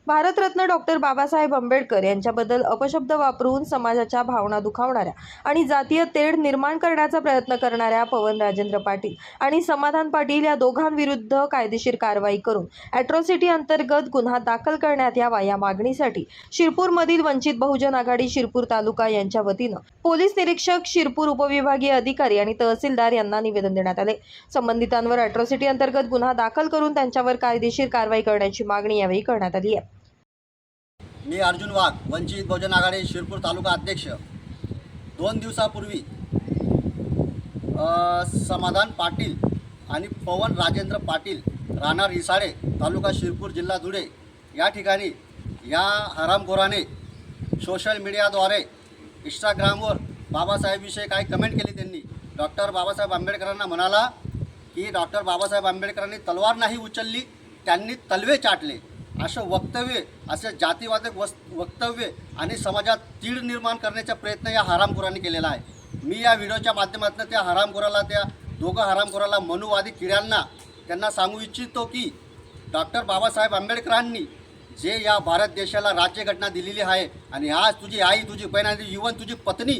Bharat Ratna doctor Babasaheb Ambedkar यांच्याबद्दल अपशब्द वापरून समाजाच्या भावना दुखावणाऱ्या आणि जातीय तेढ निर्माण करण्याचा प्रयत्न करणाऱ्या पवन राजेंद्र पाटील आणि समाधान पाटील या दोघांविरुद्ध कायदेशीर कारवाई करून अॅट्रॉसिटी अंतर्गत गुन्हा दाखल करण्यात यावा या मागणीसाठी शिरपूरमधील वंचित बहुजन आघाडी शिरपूर तालुका यांच्या वतीनं पोलीस निरीक्षक शिरपूर उपविभागीय अधिकारी आणि तहसीलदार यांना निवेदन देण्यात आले। संबंधितांवर अॅट्रॉसिटी अंतर्गत गुन्हा दाखल करून त्यांच्यावर कायदेशीर कारवाई करण्याची मागणी यावेळी करण्यात आली आहे। मी अर्जुन वाघ, वंचित बहुजन आघाडी शिरपूर तालुका अध्यक्ष। 2 दिवसापूर्वी समाधान पाटील आणि पवन राजेंद्र पाटील राहणार रिसाळे तालुका शिरपूर जिल्हा धुळे या ठिकाणी या हरामखोराने सोशल मीडियाद्वारे इंस्टाग्रामवर बाबासाहेबविषयी काही कमेंट केली। त्यांनी डॉक्टर बाबासाहेब आंबेडकरांना म्हणाला की डॉक्टर बाबासाहेब आंबेडकरांनी तलवार नाही उचलली, त्यांनी तलवे चाटले, असं वक्तव्य, असे जातीवादक वक्तव्य आणि समाजात तीळ निर्माण करण्याचा प्रयत्न या हरामखोरांनी केलेला आहे। मी या व्हिडिओच्या माध्यमातून त्या हरामखोराला, त्या दोघं हरामखोराला, मनुवादी किड्यांना त्यांना सांगू इच्छितो की डॉक्टर बाबासाहेब आंबेडकरांनी जे या भारत देशाला राज्यघटना दिलेली आहे आणि आज तुझी आई, तुझी बहीण आणि इव्हन तुझी पत्नी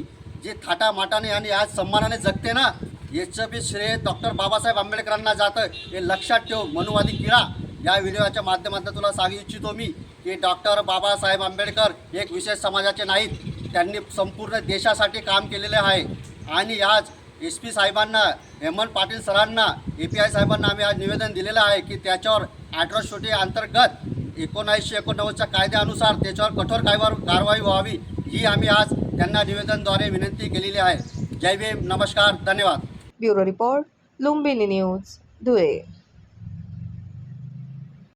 जे थाटामाटाने आणि आज सन्मानाने जगते ना, याचं बी श्रेय डॉक्टर बाबासाहेब आंबेडकरांना जातं, हे लक्षात ठेव मनुवादी किडा। या व्हिडिओच्या माध्यमातून तुला सांगू इच्छितो मी की डॉक्टर बाबासाहेब आंबेडकर एक विशेष समाजाचे नाहीत, त्यांनी संपूर्ण देशासाठी काम केलेले आहे। आणि आज SP साहेबांना, हेमंत पाटील सरांना, API साहेबांना आम्ही आज निवेदन दिलेलं आहे की त्याच्यावर अॅट्रॉसिटी अंतर्गत 1989च्या कायद्यानुसार त्याच्यावर कठोर कारवाई व्हावी, ही आम्ही आज त्यांना निवेदनद्वारे विनंती केलेली आहे। जय भीम, नमस्कार, धन्यवाद। Bureau report, Lumbini news, Dhule.